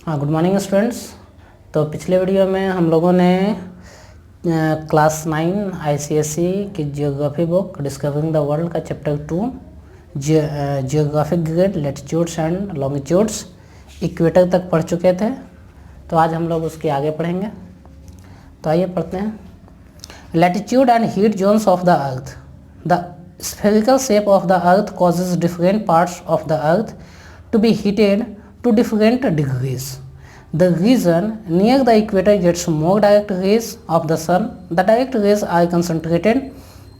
हाँ, good morning students. तो पिछले वीडियो में हम लोगों ने क्लास 9 आईसीएसई की geography book discovering the world का chapter 2 geographic grid latitudes and longitudes equator तक पढ़ चुके थे। तो आज हम लोग उसके आगे पढ़ेंगे। तो आइए पढ़ते हैं। Latitude and heat zones of the earth. The spherical shape of the earth causes different parts of the earth to be heated to different degrees. The region near the equator gets more direct rays of the sun. The direct rays are concentrated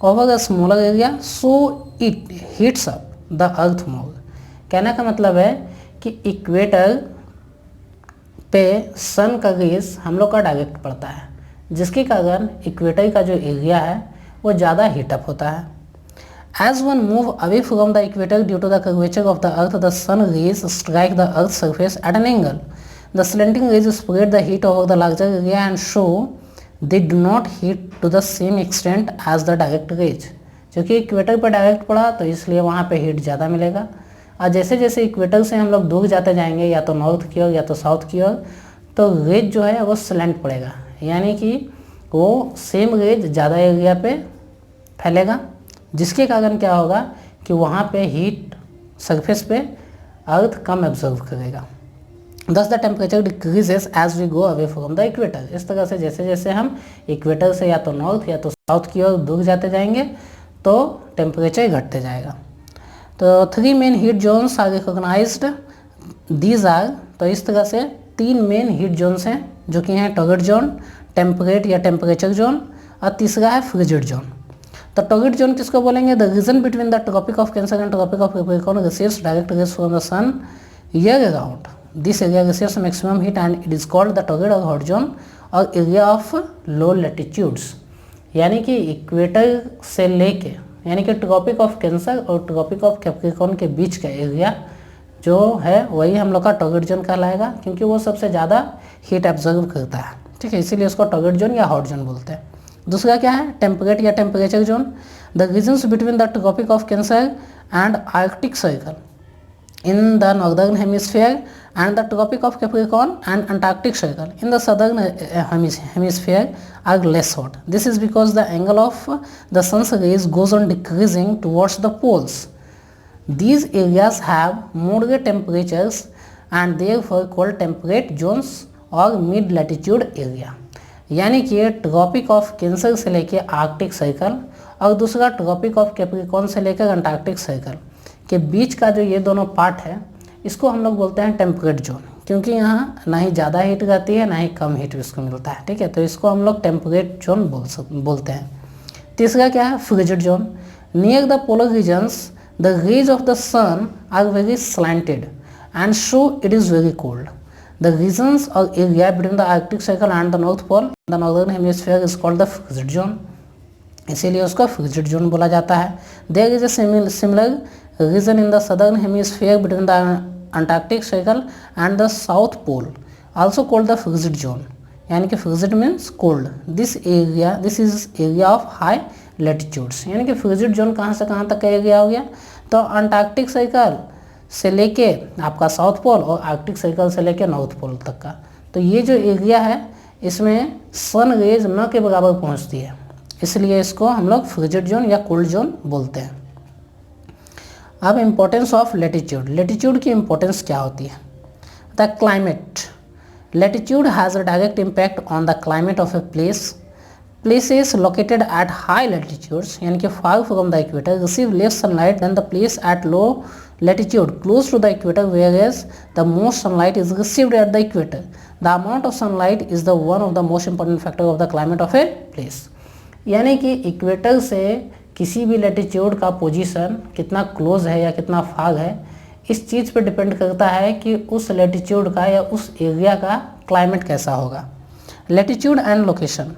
over a smaller area, so it heats up the earth more. कहने का मतलब है कि equator पे सन का raise हम लोग का डायरेक्ट पड़ता है, जिसके कारण इक्वेटर का जो एरिया है वो ज़्यादा हीटअप होता है। As one move away from the equator due to the curvature of the earth, the sun rays strike the earth's surface at an angle. The slanting rays spread the heat over the larger area and show they do not heat to the same extent as the direct rays. क्योंकि equator पर direct पड़ा तो इसलिए वहाँ पे heat ज़्यादा मिलेगा। और जैसे जैसे इक्वेटर से हम लोग दूर जाते जाएंगे, या तो नॉर्थ की ओर या तो साउथ की ओर, तो रेज जो है वो स्लैंट पड़ेगा, यानी कि वो सेम रेज ज़्यादा एरिया पे फैलेगा, जिसके कारण क्या होगा कि वहाँ पे हीट सरफेस पे अर्थ कम एब्जॉर्व करेगा। Thus the temperature decreases as we go away from the equator. इस तरह से जैसे जैसे हम इक्वेटर से या तो नॉर्थ या तो साउथ की ओर दूर जाते जाएंगे तो टेम्परेचर घटते जाएगा। तो 3 main heat zones are recognised. These are, तो इस तरह से 3 मेन हीट जोन्स हैं, जो कि हैं टॉर्रिड जोन, टेम्परेट या टेम्परेचर जोन, और तीसरा है फ्रिजिड जोन। तो टॉर्रिड जोन किसको बोलेंगे? The region between the Tropic of Cancer and Tropic of Capricorn receives direct rays from the sun year around. This area receives maximum heat and it is called the torrid और hot zone और area of low latitudes. यानी कि equator से लेके, यानी कि Tropic of Cancer और Tropic of Capricorn के बीच का एरिया जो है वही हम लोग का टॉर्रिड जोन कहलाएगा, क्योंकि वो सबसे ज़्यादा हीट एब्जॉर्व करता है। ठीक है, इसीलिए उसको टॉर्रिड जोन या हॉट जोन बोलते हैं। दूसरा क्या है? टेम्परेट या temperature zone. The regions between the Tropic of Cancer and Arctic Circle in the northern hemisphere and the Tropic of Capricorn and Antarctic Circle in the southern hemisphere are less hot. This is because the angle of the sun's rays goes on decreasing towards the poles. These areas have moderate temperatures and therefore called temperate zones और mid latitude area. यानी कि Tropic of cancer से लेकर Arctic circle और दूसरा tropic of Capricorn से लेकर Antarctic circle के बीच का जो ये दोनों पार्ट है, इसको हम लोग बोलते हैं टेम्परेट जोन, क्योंकि यहाँ ना ही ज़्यादा हीट रहती है ना ही कम हीट इसको मिलता है। ठीक है, तो इसको हम लोग टेम्परेट जोन बोलते हैं। तीसरा क्या है? Frigid zone. Near the polar regions the rays of the sun are very slanted and so it is very cold. The regions or area between the Arctic Circle and the North Pole, the northern hemisphere is called the frigid zone. इसीलिए उसको frigid zone बोला जाता है। There is a similar region in the southern hemisphere between the Antarctic Circle and the South Pole, also called the frigid zone. यानी कि frigid means cold. This is area of high latitudes. यानी कि frigid zone कहाँ से कहाँ तक का area हो गया? तो अंटार्कटिक सर्कल से लेके आपका साउथ पोल और आर्कटिक सर्कल से लेके नॉर्थ पोल तक का। तो ये जो एरिया है इसमें सन रेज न के बराबर पहुँचती है, इसलिए इसको हम लोग फ्रिजिड जोन या कोल्ड जोन बोलते हैं। अब इम्पोर्टेंस ऑफ लैटिट्यूड। लैटिट्यूड की इम्पोर्टेंस क्या होती है? The climate. Latitude has a direct impact on the climate of a place. Places located at high latitudes, यानी कि far from the equator, receive less sunlight than the place at low latitude close to the equator, whereas the most sunlight is received at the equator. The amount of sunlight is the one of the most important factor of the climate of a place. यानी कि equator से किसी भी latitude का position कितना close है या कितना फाग है, इस चीज़ पर डिपेंड करता है कि उस लैटिट्यूड का या उस एरिया का क्लाइमेट कैसा होगा। Latitude and location.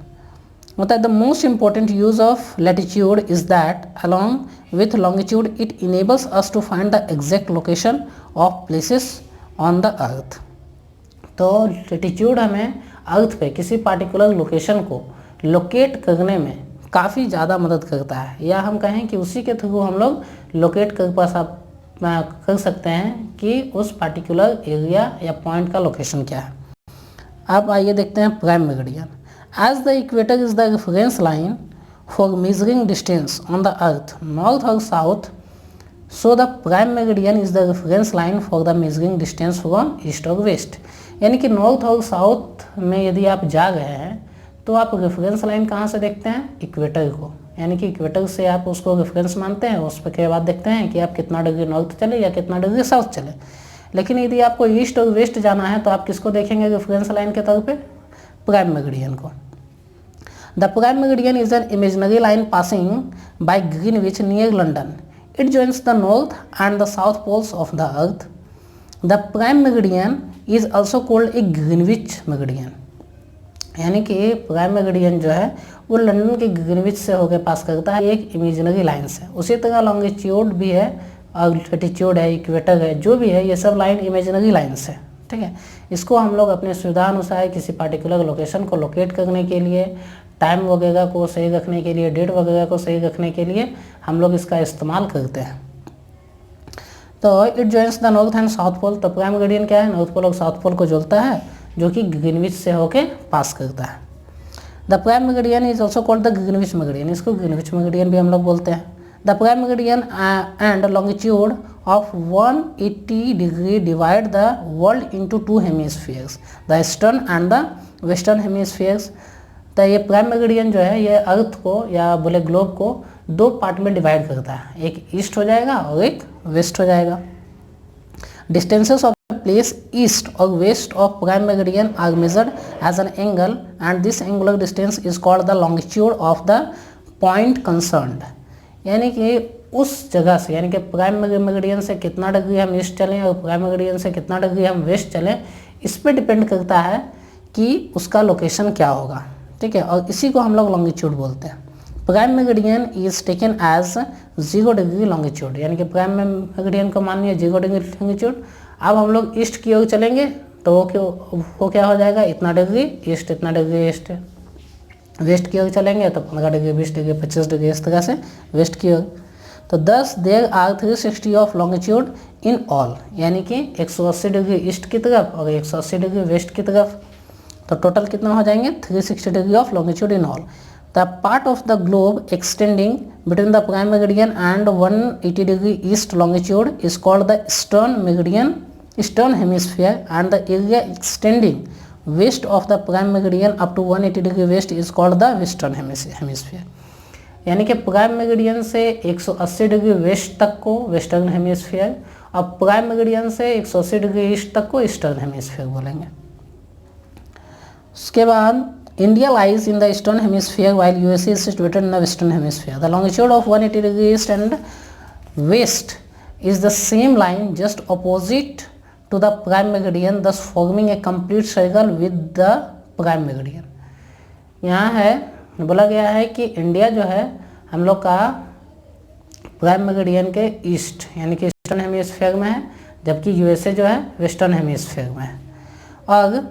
मतलब the most important use of latitude is that along with longitude it enables us to find the exact location of places on the earth. तो लैटिट्यूड हमें अर्थ पे किसी पार्टिकुलर लोकेशन को locate करने में काफ़ी ज़्यादा मदद करता है, या हम कहें कि उसी के थ्रू हम लोग लोकेट कर कर सकते हैं कि उस पार्टिकुलर एरिया या पॉइंट का लोकेशन क्या है। अब आइए देखते हैं prime meridian. As the equator is the reference line for measuring distance on the earth north और south, so the prime meridian is the reference line for the measuring distance from east और west. यानी कि north और south में यदि आप जा रहे हैं तो आप रेफरेंस लाइन कहाँ से देखते हैं, इक्वेटर को, यानी कि इक्वेटर से आप उसको रेफरेंस मानते हैं, उस पर के बाद देखते हैं कि आप कितना डिग्री नॉर्थ चले या कितना डिग्री साउथ चले। लेकिन यदि आपको ईस्ट और वेस्ट जाना है तो आप किसको देखेंगे रेफरेंस लाइन के तौर पे, प्राइम मेरिडियन को। The prime meridian is an imaginary line passing by Greenwich near London. It joins the north and the south poles of the earth. The prime meridian is also called a Greenwich meridian. यानी कि prime meridian जो है वो London के Greenwich से होकर पास करता है, एक इमेजिनरी लाइन से। उसी तरह लॉन्गिट्यूड भी है और लैटिट्यूड है, इक्वेटर है, जो भी है ये सब लाइन इमेजिनरी लाइन्स है, ठीक है। इसको हम लोग अपने सुविधा अनुसार किसी पार्टिकुलर लोकेशन को लोकेट करने के लिए, टाइम वगैरह को सही रखने के लिए, डेट वगैरह को सही रखने के लिए हम लोग इसका इस्तेमाल करते हैं। तो it joins the north and south pole. तो प्राइम मेरिडियन क्या है, नॉर्थ पोल और साउथ पोल को जोड़ता है, जो कि ग्रीनविच से होके पास करता है। The prime meridian is also called the Greenwich meridian. इसको ग्रीनविच मेरिडियन भी हम लोग बोलते हैं। The prime meridian and longitude of 180 degree divide the world into two hemispheres, the eastern and the western hemispheres. तो ये प्राइम मेरिडियन जो है ये अर्थ को या बोले ग्लोब को दो पार्ट में डिवाइड करता है, एक ईस्ट हो जाएगा और एक वेस्ट हो जाएगा। Distances of place east or west of prime meridian are measured as an angle and this angular distance is called the longitude of the point concerned। यानी कि उस जगह से, यानी कि प्राइम मेरिडियन से कितना डिग्री हम ईस्ट चलें और प्राइम मेरिडियन से कितना डिग्री हम वेस्ट चलें, इस पर डिपेंड करता है कि उसका लोकेशन क्या होगा, ठीक है। और इसी को हम लोग लॉन्गिट्यूड बोलते हैं। Prime meridian is taken as 0 degree longitude, यानी कि प्राइम मेरिडियन को मानिए 0 डिग्री लॉन्गिट्यूड। अब हम लोग ईस्ट की ओर चलेंगे तो वो क्या हो जाएगा, इतना डिग्री ईस्ट, इतना डिग्री ईस्ट। वेस्ट की ओर चलेंगे तो 15 डिग्री, 20 डिग्री, 25 डिग्री, इस तरह से वेस्ट की ओर। तो 10 there are 360 of longitude in all, यानी कि 180 डिग्री ईस्ट की तरफ और 180 डिग्री वेस्ट की तरफ। तो टोटल कितना हो जाएंगे, 360 degree of longitude in all. The part of the globe extending between the prime meridian and 180 degree east longitude is called the eastern hemisphere and the area extending west of the prime meridian up to 180 degree west is called the western hemisphere। यानी कि prime meridian से 180 degree west तक को western hemisphere और prime meridian से 180 degree east तक को eastern hemisphere बोलेंगे। उसके बाद India lies in the eastern hemisphere while USA is situated in the western hemisphere। The longitude of 180 degree east and west is the same line just opposite to the prime meridian, thus forming a complete circle with the prime meridian। यहाँ है बोला गया है कि India जो है हम लोग का प्राइम मेरिडियन के ईस्ट यानी कि ईस्टर्न हेमिस्फीयर में है, जबकि यूएसए जो है वेस्टर्न हेमिस्फीयर में है। और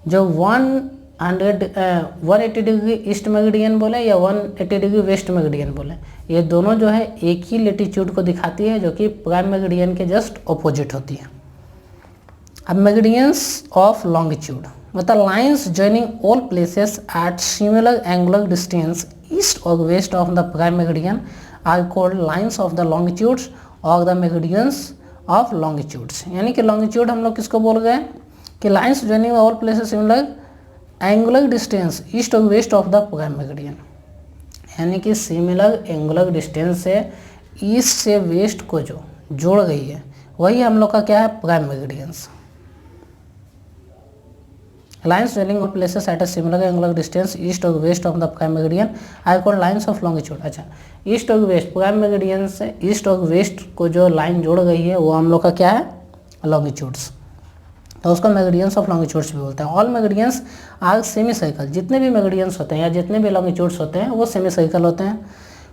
जो 180 डिग्री ईस्ट मेरिडियन बोले या 180 डिग्री वेस्ट मेरिडियन बोले, ये दोनों जो है एक ही लेटीट्यूड को दिखाती है, जो कि प्राइम मेरिडियन के जस्ट ऑपोजिट होती है। अब मेरिडियंस ऑफ लॉन्गिट्यूड मतलब lines joining all places at similar angular distance east और west of the prime meridian are called lines of the longitudes और द मेरिडियंस ऑफ लॉन्गिट्यूड्स। यानी कि longitude हम लोग किसको बोल रहे हैं कि lines joining all places similar angular distance east और west of the prime meridian, यानी कि सिमिलर एंगुलर डिस्टेंस से ईस्ट से वेस्ट को जो जोड़ गई है वही हम लोग का क्या है, prime meridians. Lines joining all places at a similar angular distance east or west of the prime meridian are called lines of longitude। अच्छा, ईस्ट और वेस्ट प्राइम मेरिडियन से ईस्ट और वेस्ट को जो लाइन जोड़ गई है वो हम लोग का क्या है, लॉन्गिट्यूड्स। तो उसको मेरिडियंस ऑफ लॉन्गिट्यूड्स भी बोलते हैं। All meridians are semi circle, जितने भी मेरिडियंस होते हैं या जितने भी लॉन्गिट्यूड्स होते हैं वो सेमी सर्कल होते हैं।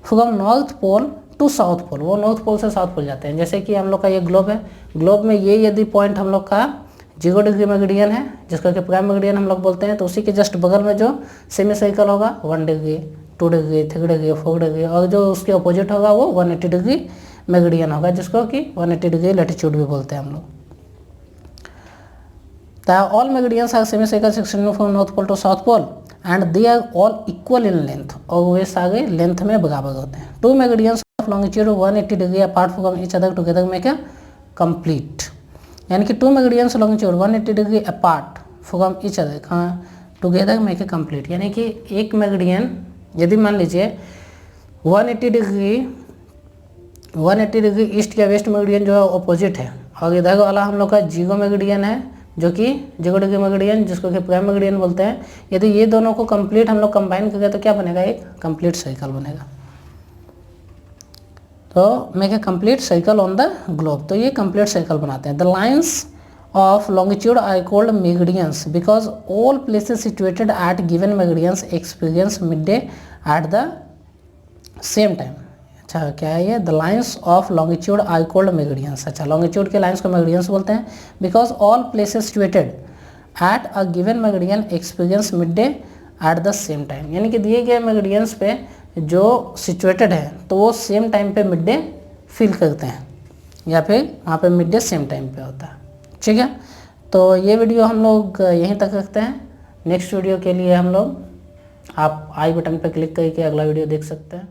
From north pole to south pole, वो नॉर्थ पोल से साउथ पोल जाते हैं। जैसे कि हम लोग का ये ग्लोब है, ग्लोब में ये यदि पॉइंट हम लोग का 0 डिग्री मेरिडियन है जिसका कि प्राइम मेरिडियन हम लोग बोलते हैं, तो उसी के जस्ट बगल में जो सेमी सर्कल होगा 1 डिग्री 2 डिग्री 3 डिग्री 4 डिग्री और जो उसके अपोजिट होगा वो 180 डिग्री मेरिडियन होगा, जिसको कि 180 डिग्री लैटिट्यूड भी बोलते हैं हम लोग। All meridians are semicircle section from north pole to south pole and they are all equal in length, और वे सारे लेंथ में बराबर होते हैं। Two meridians of longitude 180 degree apart from each other together make a complete, यानी कि two meridians longitude 180 degree apart from each other together make a complete, यानी कि एक मेरिडियन यदि मान लीजिए 180 डिग्री ईस्ट या वेस्ट मेरिडियन जो है ऑपोजिट है, और इधर वाला हम लोग का जीरो मेरिडियन है जो कि 0 डिग्री मेरिडियन, जिसको कि प्राइम मेरिडियन बोलते हैं। यदि ये दोनों को कंप्लीट हम लोग कंबाइन करेंगे तो क्या बनेगा, एक कंप्लीट सर्कल बनेगा। तो make a complete circle on the globe, तो ये कंप्लीट सर्कल बनाते हैं। The lines of longitude are called meridians because all places situated at given meridians experience midday at the same time. अच्छा क्या है ये, the lines of longitude are called meridians. अच्छा longitude के lines को meridians बोलते हैं because all places situated at a given meridian experience midday at the same time, यानी कि दिए गए मेरिडियंस पे जो सिचुएटेड है तो वो सेम टाइम पे मिड डे फील करते हैं, या फिर वहाँ पे मिड डे सेम टाइम पे होता है। ठीक है, तो ये वीडियो हम लोग यहीं तक रखते हैं। नेक्स्ट वीडियो के लिए हम लोग आप आई बटन पर क्लिक करके अगला वीडियो देख सकते हैं।